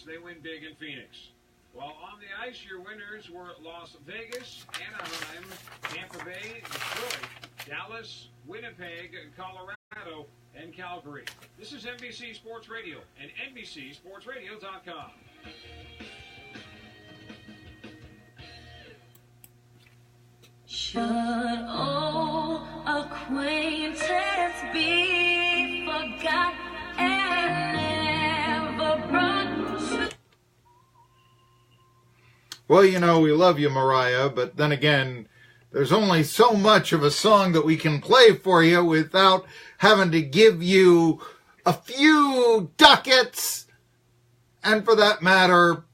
they win big in Phoenix. While on the ice, your winners were Las Vegas, Anaheim, Tampa Bay, Detroit, Dallas, Winnipeg, Colorado, and Calgary. This is NBC Sports Radio and NBCSportsRadio.com. Should old acquaintance be forgot and never brought to... Well, you know, we love you, Mariah, but then again, there's only so much of a song that we can play for you without having to give you a few ducats, and for that matter,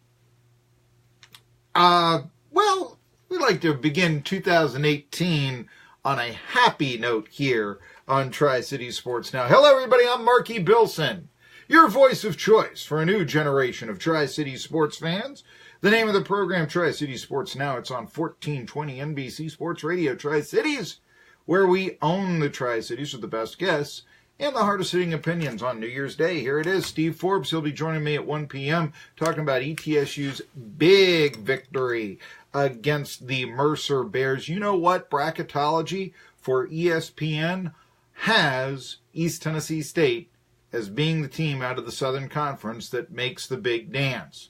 well, we like to begin 2018 on a happy note here on Tri-City Sports Now. Hello, everybody. I'm Marky Billson, your voice of choice for a new generation of Tri-City sports fans. The name of the program, Tri-City Sports Now. It's on 1420 NBC Sports Radio Tri-Cities, where we own the Tri-Cities with the best guests and the hardest hitting opinions on New Year's Day. Here it is, Steve Forbes. He'll be joining me at 1 p.m. talking about ETSU's big victory against the Mercer Bears. You know what? Bracketology for ESPN has East Tennessee State as being the team out of the Southern Conference that makes the big dance.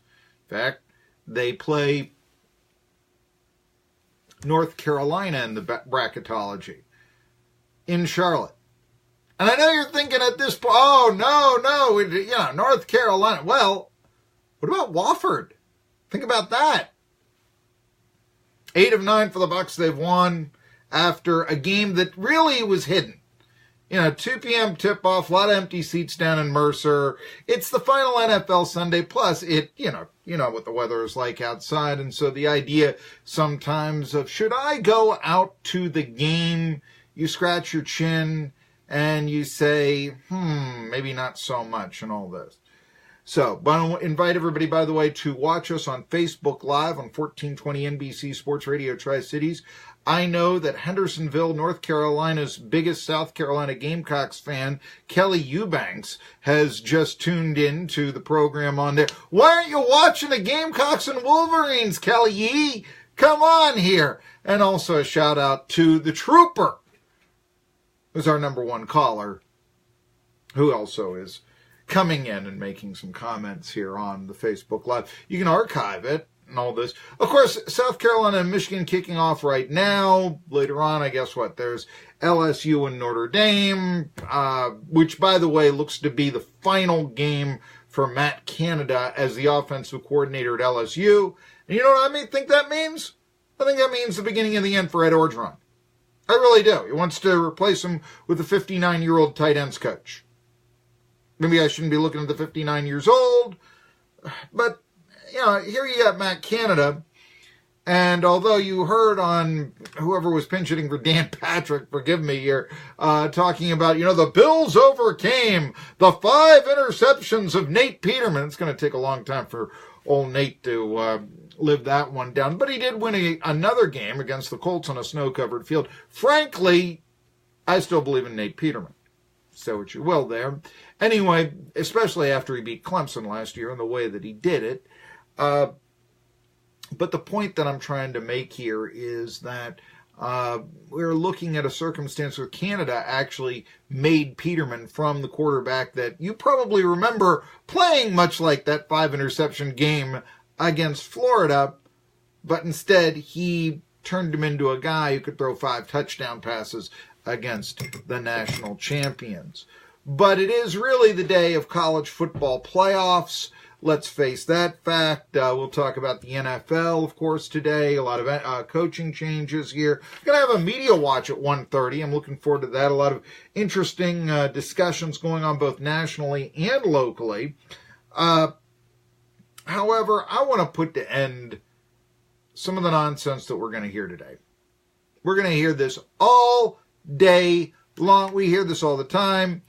In fact, they play North Carolina in the bracketology in Charlotte. And I know you're thinking at this point, oh, no, North Carolina. Well, what about Wofford? Think about that. 8 of 9 for the Bucks they've won after a game that really was hidden. 2 p.m. tip-off, a lot of empty seats down in Mercer. It's the final NFL Sunday, plus you know what the weather is like outside, and so the idea sometimes of, should I go out to the game? You scratch your chin and you say, maybe not so much and all this. So, I want to invite everybody, by the way, to watch us on Facebook Live on 1420 NBC Sports Radio Tri-Cities. I know that Hendersonville, North Carolina's biggest South Carolina Gamecocks fan, Kelly Eubanks, has just tuned in to the program on there. Why aren't you watching the Gamecocks and Wolverines, Kelly Yee? Come on here. And also a shout out to the Trooper, who's our number one caller, who also is coming in and making some comments here on the Facebook Live. You can archive it and all this. Of course, South Carolina and Michigan kicking off right now. Later on, I guess there's LSU and Notre Dame, which, by the way, looks to be the final game for Matt Canada as the offensive coordinator at LSU. And you know what I think that means? I think that means the beginning and the end for Ed Orgeron. I really do. He wants to replace him with a 59-year-old tight ends coach. Maybe I shouldn't be looking at the 59 years old, but, here you got Matt Canada, and although you heard on whoever was pinch hitting for Dan Patrick, forgive me here, talking about, the Bills overcame the 5 interceptions of Nate Peterman. It's going to take a long time for old Nate to live that one down, but he did win another game against the Colts on a snow-covered field. Frankly, I still believe in Nate Peterman. Say what you will there. Anyway, especially after he beat Clemson last year and the way that he did it. But the point that I'm trying to make here is that we're looking at a circumstance where Canada actually made Peterman from the quarterback that you probably remember playing much like that 5-interception game against Florida, but instead he turned him into a guy who could throw 5 touchdown passes against the national champions. But it is really the day of college football playoffs. Let's face that fact. We'll talk about the NFL, of course, today. A lot of coaching changes here. Going to have a media watch at 1:30. I'm looking forward to that. A lot of interesting discussions going on both nationally and locally. However, I want to put to end some of the nonsense that we're going to hear today. We're going to hear this all day long. We hear this all the time.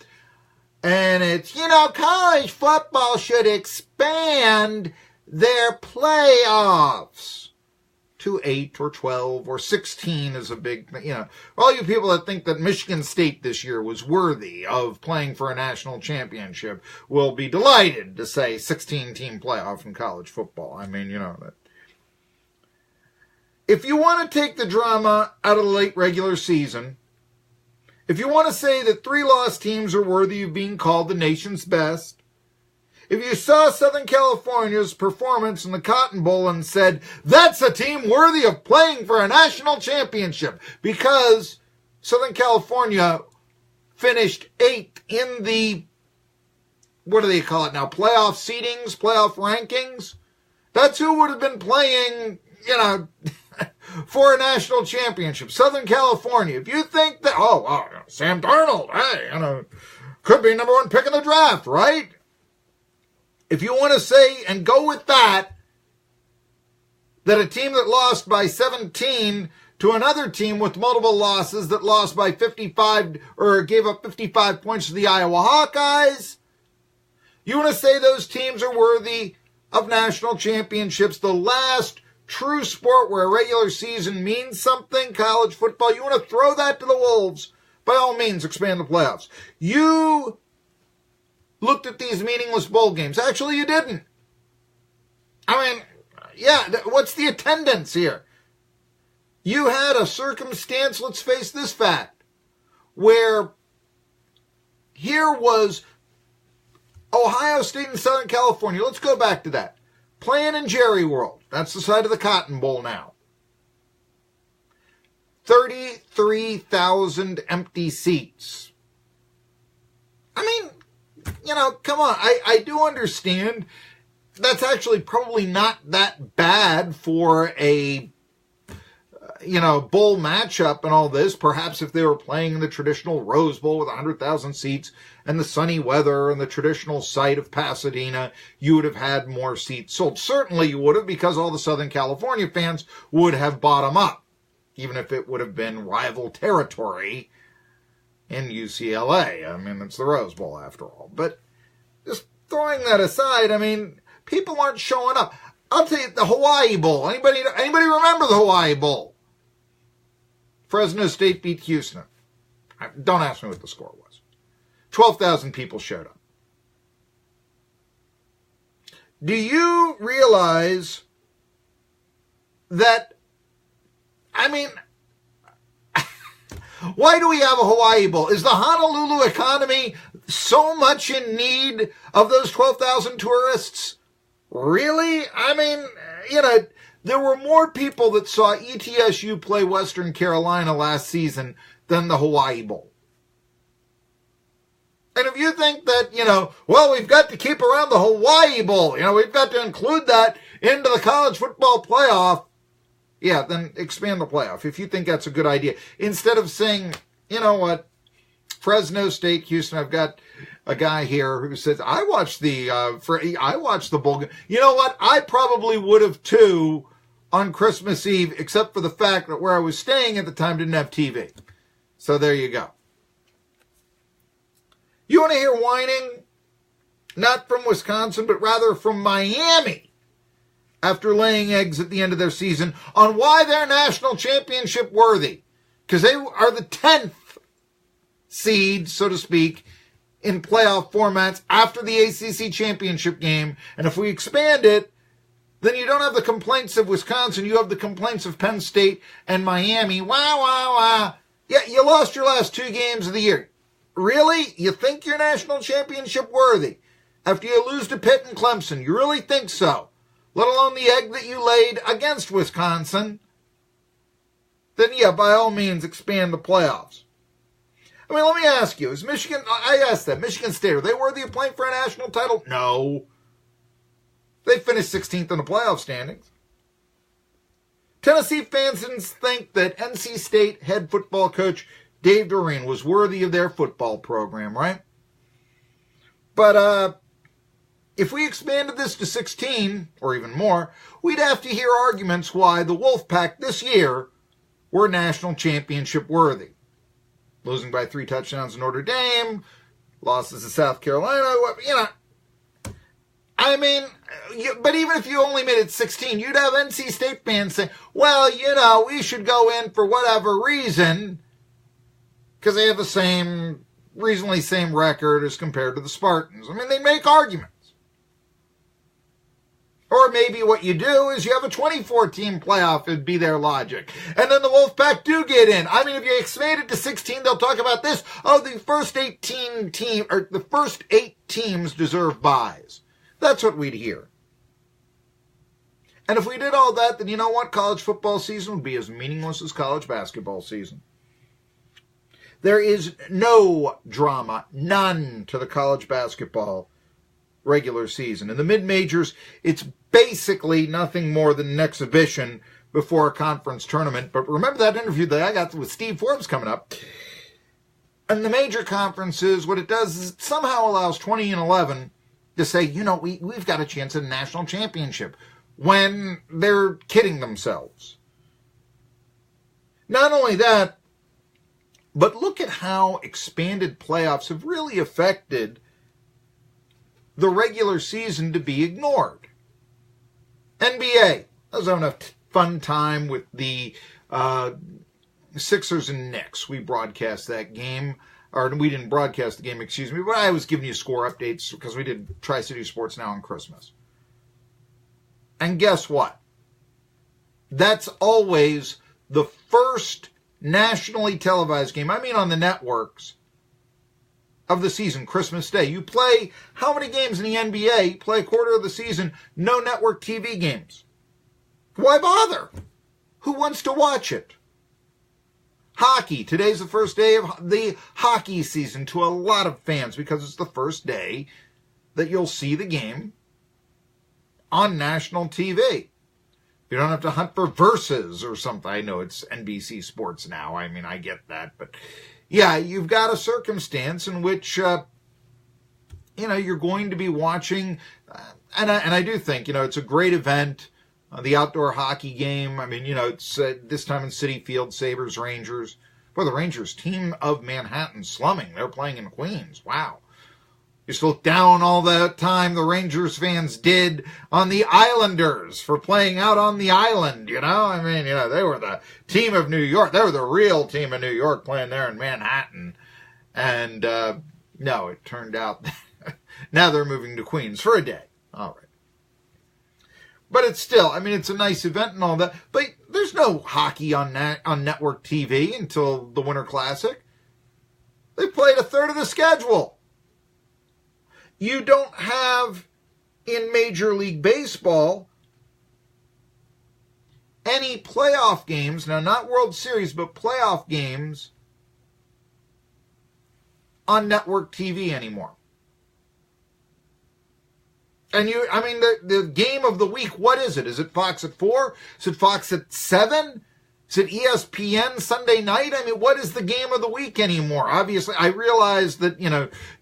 And it's, college football should expand their playoffs to 8 or 12 or 16 is a big, all you people that think that Michigan State this year was worthy of playing for a national championship will be delighted to say 16-team playoff in college football. I mean, that. If you want to take the drama out of the late regular season, if you want to say that 3-loss teams are worthy of being called the nation's best, if you saw Southern California's performance in the Cotton Bowl and said, that's a team worthy of playing for a national championship, because Southern California finished 8th in the, what do they call it now, playoff seedings, playoff rankings, that's who would have been playing, for a national championship. Southern California. If you think that, Sam Darnold, hey, could be number 1 pick in the draft, right? If you want to say and go with that a team that lost by 17 to another team with multiple losses that lost by 55 or gave up 55 points to the Iowa Hawkeyes, you want to say those teams are worthy of national championships, the last true sport where a regular season means something, college football, you want to throw that to the wolves, by all means, expand the playoffs. You looked at these meaningless bowl games. Actually, you didn't. I mean, what's the attendance here? You had a circumstance, let's face this fact, where here was Ohio State and Southern California. Let's go back to that. Playing in Jerry World. That's the side of the Cotton Bowl now. 33,000 empty seats. I mean, come on. I do understand that's actually probably not that bad for a, bowl matchup and all this. Perhaps if they were playing in the traditional Rose Bowl with 100,000 seats and the sunny weather and the traditional site of Pasadena, you would have had more seats sold. Certainly you would have, because all the Southern California fans would have bought them up, even if it would have been rival territory in UCLA. I mean, it's the Rose Bowl after all. But just throwing that aside, I mean, people aren't showing up. I'll tell you, the Hawaii Bowl. Anybody remember the Hawaii Bowl? Fresno State beat Houston. Don't ask me what the score was. 12,000 people showed up. Do you realize that, why do we have a Hawaii Bowl? Is the Honolulu economy so much in need of those 12,000 tourists? Really? There were more people that saw ETSU play Western Carolina last season than the Hawaii Bowl. And if you think that, we've got to keep around the Hawaii Bowl, we've got to include that into the college football playoff, then expand the playoff if you think that's a good idea. Instead of saying, Fresno State, Houston, I've got a guy here who says, I watched the bowl game. You know what? I probably would have too on Christmas Eve, except for the fact that where I was staying at the time didn't have TV. So there you go. You want to hear whining? Not from Wisconsin, but rather from Miami, after laying eggs at the end of their season, on why they're national championship worthy. Because they are the 10th seed, so to speak, in playoff formats after the ACC championship game. And if we expand it, then you don't have the complaints of Wisconsin. You have the complaints of Penn State and Miami. Wow. Yeah, you lost your last 2 games of the year. Really? You think you're national championship worthy after you lose to Pitt and Clemson? You really think so? Let alone the egg that you laid against Wisconsin? Then, by all means, expand the playoffs. Let me ask you, I asked them, Michigan State, are they worthy of playing for a national title? No. They finished 16th in the playoff standings. Tennessee fans didn't think that NC State head football coach Dave Doreen was worthy of their football program, right? But if we expanded this to 16, or even more, we'd have to hear arguments why the Wolfpack this year were national championship worthy. Losing by 3 touchdowns to Notre Dame, losses to South Carolina, I mean, but even if you only made it 16, you'd have NC State fans saying, well, we should go in for whatever reason because they have the reasonably same record as compared to the Spartans. I mean, they make arguments. Or maybe what you do is you have a 24-team playoff, it'd be their logic. And then the Wolfpack do get in. I mean, if you expand it to 16, they'll talk about this. Oh, the first 8 teams deserve buys. That's what we'd hear. And if we did all that, then you know what? College football season would be as meaningless as college basketball season. There is no drama, none, to the college basketball regular season. In the mid-majors, it's basically nothing more than an exhibition before a conference tournament. But remember that interview that I got with Steve Forbes coming up? And the major conferences, what it does is it somehow allows 20 and 11 to say, we've got a chance at a national championship when they're kidding themselves. Not only that, but look at how expanded playoffs have really affected the regular season to be ignored. NBA, I was having a fun time with the Sixers and Knicks. We broadcast that game, or we didn't broadcast the game, excuse me, but I was giving you score updates because we did Tri-City Sports Now on Christmas. And guess what? That's always the first nationally televised game, I mean on the networks, of the season, Christmas Day. You play how many games in the NBA? You play a quarter of the season, no network TV games. Why bother? Who wants to watch it? Hockey. Today's the first day of the hockey season to a lot of fans because it's the first day that you'll see the game on national TV. You don't have to hunt for verses or something. I know it's NBC Sports now. I mean, I get that. But yeah, you've got a circumstance in which, you're going to be watching. And I do think, it's a great event. The outdoor hockey game. I mean, it's this time in Citi Field, Sabres, Rangers. Boy, the Rangers team of Manhattan slumming. They're playing in Queens. Wow. Used to look down all the time the Rangers fans did on the Islanders for playing out on the island, I mean, they were the team of New York. They were the real team of New York playing there in Manhattan. And, no, it turned out now they're moving to Queens for a day. All right. But it's still, I mean, it's a nice event and all that. But there's no hockey on network TV until the Winter Classic. They played a third of the schedule. You don't have, in Major League Baseball, any playoff games, now not World Series, but playoff games on network TV anymore. And the game of the week, what is it? Is it Fox at 4? Is it Fox at 7? Is it ESPN Sunday night? I mean, what is the game of the week anymore? Obviously, I realize that,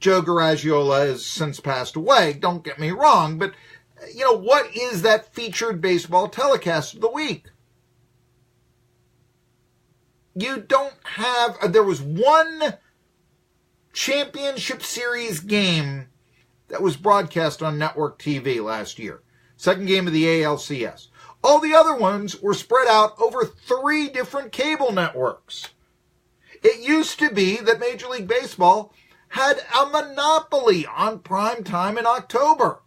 Joe Garagiola has since passed away. Don't get me wrong. But, what is that featured baseball telecast of the week? You don't have... There was one championship series game that was broadcast on network TV last year. Second game of the ALCS. All the other ones were spread out over 3 different cable networks. It used to be that Major League Baseball had a monopoly on prime time in October.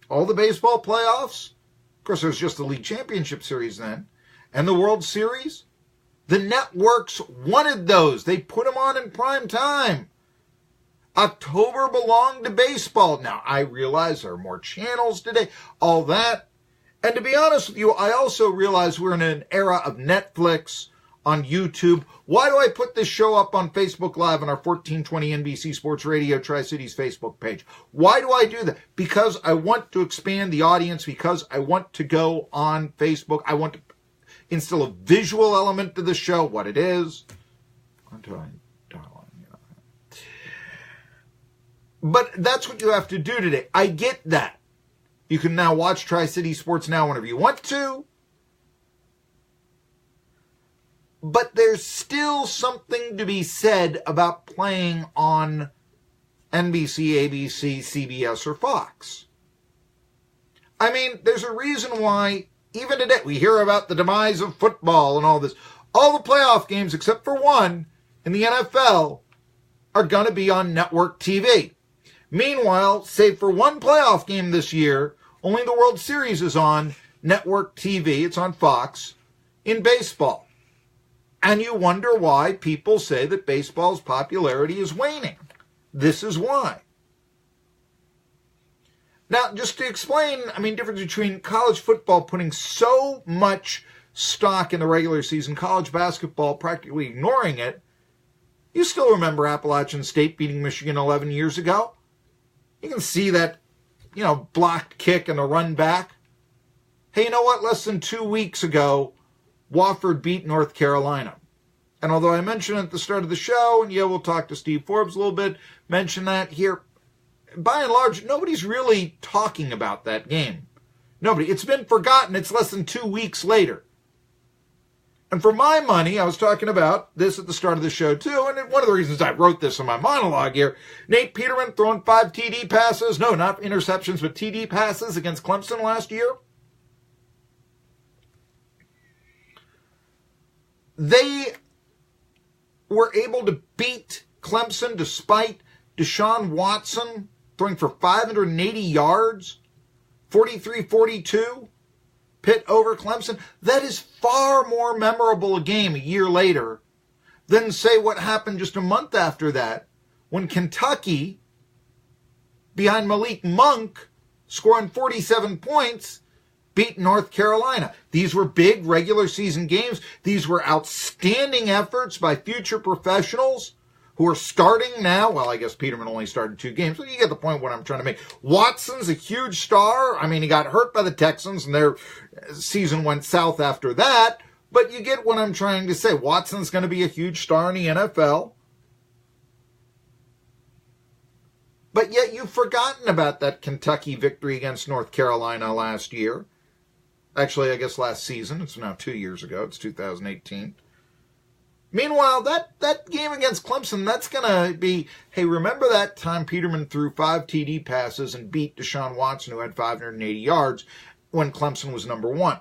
All the baseball playoffs, of course, there was just the League Championship Series then, and the World Series. The networks wanted those. They put them on in prime time. October belonged to baseball. Now, I realize there are more channels today, all that. And to be honest with you, I also realize we're in an era of Netflix, on YouTube. Why do I put this show up on Facebook Live on our 1420 NBC Sports Radio Tri-Cities Facebook page? Why do I do that? Because I want to expand the audience, because I want to go on Facebook. I want to instill a visual element to the show, what it is. But that's what you have to do today. I get that. You can now watch Tri-City Sports Now whenever you want to. But there's still something to be said about playing on NBC, ABC, CBS, or Fox. I mean, there's a reason why, even today, we hear about the demise of football and all this. All the playoff games, except for one, in the NFL, are going to be on network TV. Meanwhile, save for one playoff game this year, only the World Series is on network TV. It's on Fox in baseball. And you wonder why people say that baseball's popularity is waning. This is why. Now, just to explain, difference between college football putting so much stock in the regular season, college basketball practically ignoring it. You still remember Appalachian State beating Michigan 11 years ago? You can see that, blocked kick and the run back. Hey, you know what? Less than 2 weeks ago, Wofford beat North Carolina. And although I mentioned at the start of the show, and we'll talk to Steve Forbes a little bit, mention that here, by and large, nobody's really talking about that game. Nobody. It's been forgotten. It's less than 2 weeks later. And for my money, I was talking about this at the start of the show too, and one of the reasons I wrote this in my monologue here, Nate Peterman throwing 5 TD passes, no, not interceptions, but TD passes against Clemson last year. They were able to beat Clemson despite Deshaun Watson throwing for 580 yards, 43-42, Pitt over Clemson. That is far more memorable a game a year later than, say, what happened just a month after that when Kentucky, behind Malik Monk, scoring 47 points, beat North Carolina. These were big regular season games. These were outstanding efforts by future professionals who are starting now. Well, I guess Peterman only started 2 games, but you get the point what I'm trying to make. Watson's a huge star. He got hurt by the Texans, and their season went south after that. But you get what I'm trying to say. Watson's going to be a huge star in the NFL. But yet you've forgotten about that Kentucky victory against North Carolina last year. Actually, I guess last season. It's now 2 years ago. It's 2018. Meanwhile, that game against Clemson, that's going to be, hey, remember that time Peterman threw 5 TD passes and beat Deshaun Watson, who had 580 yards, when Clemson was number 1.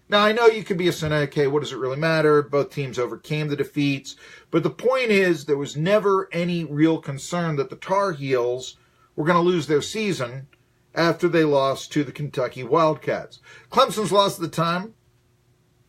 Now, I know you could be a cynic, hey, what does it really matter? Both teams overcame the defeats. But the point is, there was never any real concern that the Tar Heels were going to lose their season after they lost to the Kentucky Wildcats. Clemson's loss at the time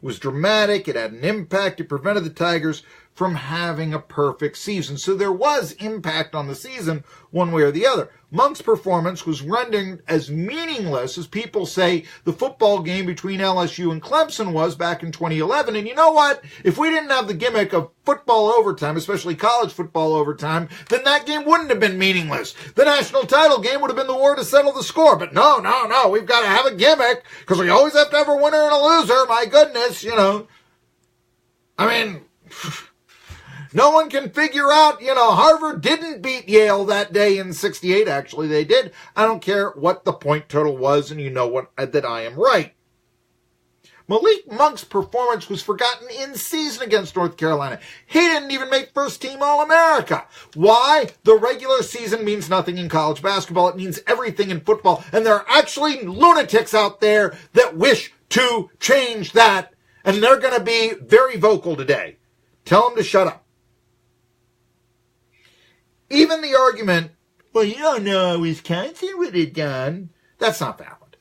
was dramatic. It had an impact. It prevented the Tigers from having a perfect season. So there was impact on the season one way or the other. Monk's performance was rendered as meaningless as people say the football game between LSU and Clemson was back in 2011. And you know what? If we didn't have the gimmick of football overtime, especially college football overtime, then that game wouldn't have been meaningless. The national title game would have been the war to settle the score. But no, we've got to have a gimmick because we always have to have a winner and a loser. My goodness, no one can figure out, Harvard didn't beat Yale that day in 68. Actually, they did. I don't care what the point total was, and that I am right. Malik Monk's performance was forgotten in season against North Carolina. He didn't even make first team All-America. Why? The regular season means nothing in college basketball. It means everything in football. And there are actually lunatics out there that wish to change that. And they're going to be very vocal today. Tell them to shut up. Even the argument, well, you don't know how Wisconsin would have done. That's not valid.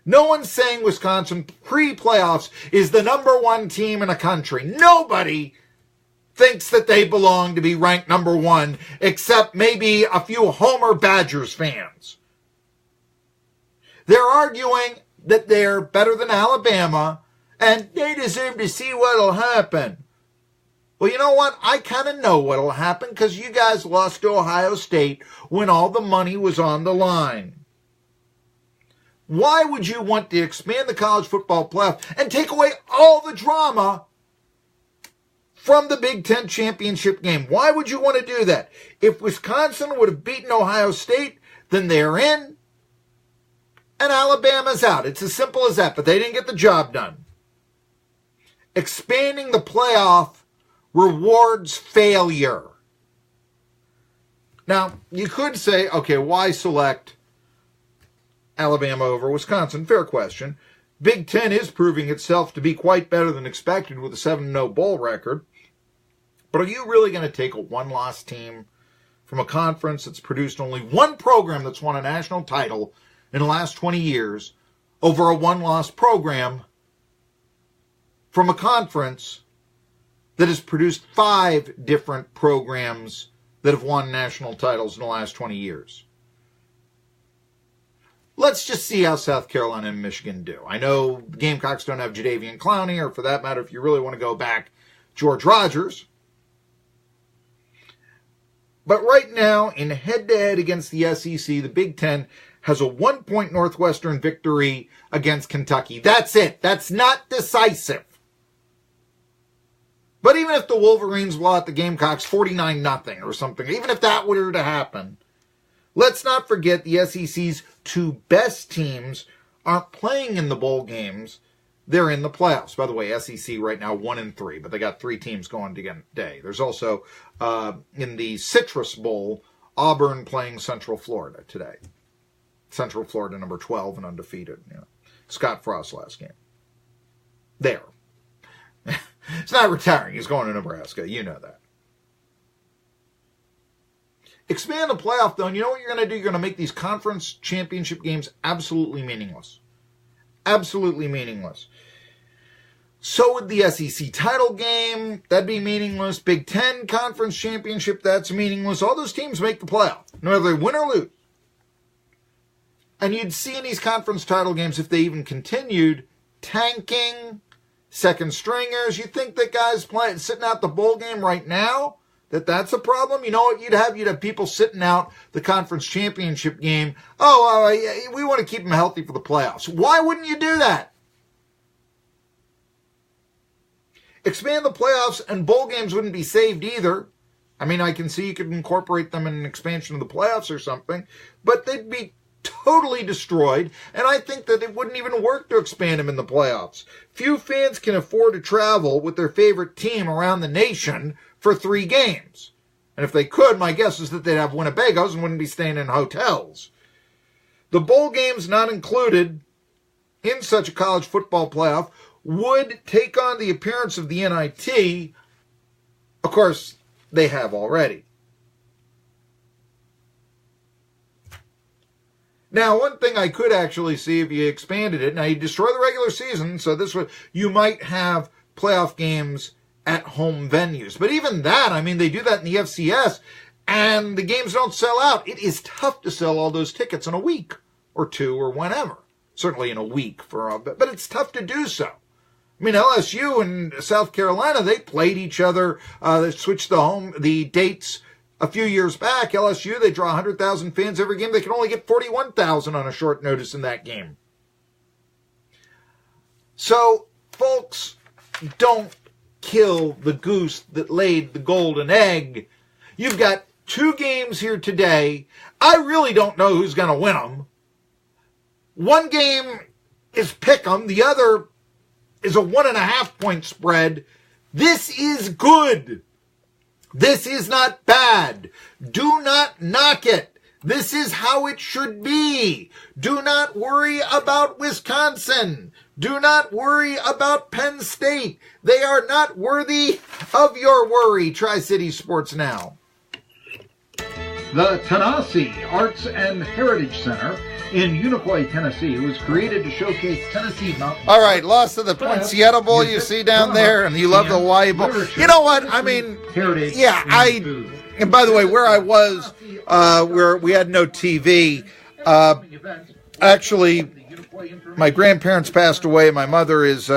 No one's saying Wisconsin pre-playoffs is the number 1 team in the country. Nobody thinks that they belong to be ranked number 1, except maybe a few Homer Badgers fans. They're arguing that they're better than Alabama, and they deserve to see what'll happen. Well, you know what? I kind of know what'll happen because you guys lost to Ohio State when all the money was on the line. Why would you want to expand the college football playoff and take away all the drama from the Big Ten championship game? Why would you want to do that? If Wisconsin would have beaten Ohio State, then they're in and Alabama's out. It's as simple as that, but they didn't get the job done. Expanding the playoff rewards failure. Now, you could say, okay, why select Alabama over Wisconsin. Fair question. Big Ten is proving itself to be quite better than expected with a 7-0 bowl record. But are you really going to take a one-loss team from a conference that's produced only one program that's won a national title in the last 20 years over a one-loss program from a conference that has produced 5 different programs that have won national titles in the last 20 years? Let's just see how South Carolina and Michigan do. I know the Gamecocks don't have Jadeveon Clowney, or for that matter, if you really want to go back, George Rogers. But right now, in head-to-head against the SEC, the Big Ten has a 1-point Northwestern victory against Kentucky. That's it. That's not decisive. But even if the Wolverines blow out the Gamecocks 49-0 or something, even if that were to happen, let's not forget the SEC's 2 best teams aren't playing in the bowl games. They're in the playoffs. By the way, SEC right now 1-3, but they got 3 teams going today. There's also, in the Citrus Bowl, Auburn playing Central Florida today. Central Florida, number 12 and undefeated. You know, Scott Frost last game. There. It's not retiring. He's going to Nebraska. You know that. Expand the playoff, though, and you know what you're going to do? You're going to make these conference championship games absolutely meaningless. Absolutely meaningless. So would the SEC title game. That'd be meaningless. Big Ten conference championship, that's meaningless. All those teams make the playoff, no matter they win or lose. And you'd see in these conference title games, if they even continued, tanking, second stringers. You think that guys sitting out the bowl game right now, that's a problem? You know what you'd have? You'd have people sitting out the conference championship game. We want to keep them healthy for the playoffs. Why wouldn't you do that? Expand the playoffs and bowl games wouldn't be saved either. I mean, I can see you could incorporate them in an expansion of the playoffs or something, but they'd be totally destroyed, and I think that it wouldn't even work to expand them in the playoffs. Few fans can afford to travel with their favorite team around the nation for 3 games. And if they could, my guess is that they'd have Winnebagos and wouldn't be staying in hotels. The bowl games not included in such a college football playoff would take on the appearance of the NIT. Of course, they have already. Now, one thing I could actually see if you expanded it, now you destroy the regular season, so this would, you might have playoff games at home venues. But even that, I mean, they do that in the FCS, and the games don't sell out. It is tough to sell all those tickets in a week or 2 or whenever. Certainly in a week, but it's tough to do so. I mean, LSU and South Carolina, they played each other. They switched the dates a few years back. LSU, they draw 100,000 fans every game. They can only get 41,000 on a short notice in that game. So, folks, don't kill the goose that laid the golden egg. You've got 2 games here today. I really don't know who's going to win them. One game is pick 'em. The other is a 1.5 point spread. This is good. This is not bad. Do not knock it. This is how it should be. Do not worry about Wisconsin. Do not worry about Penn State. They are not worthy of your worry. Tri-City Sports Now. The Tanasi Arts and Heritage Center in Unicoi, Tennessee, was created to showcase Tennessee mountain. All right, lost to the Poinciana Bowl you see down there, and you love the Hawaii Bowl. You know what? I mean, yeah, and by the way, where I was, where we had no TV, actually, my grandparents passed away. My mother is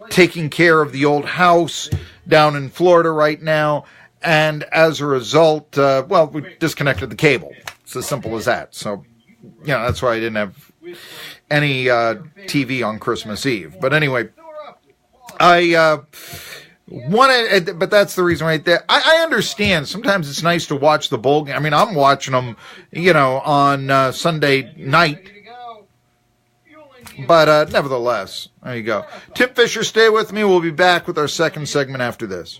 taking care of the old house down in Florida right now, and as a result, we disconnected the cable. It's as simple as that. So, that's why I didn't have any TV on Christmas Eve. But anyway, I wanted, but that's the reason right there. I understand. Sometimes it's nice to watch the bowl game. I mean, I'm watching them, on Sunday night. But nevertheless, there you go. Tim Fisher, stay with me. We'll be back with our second segment after this.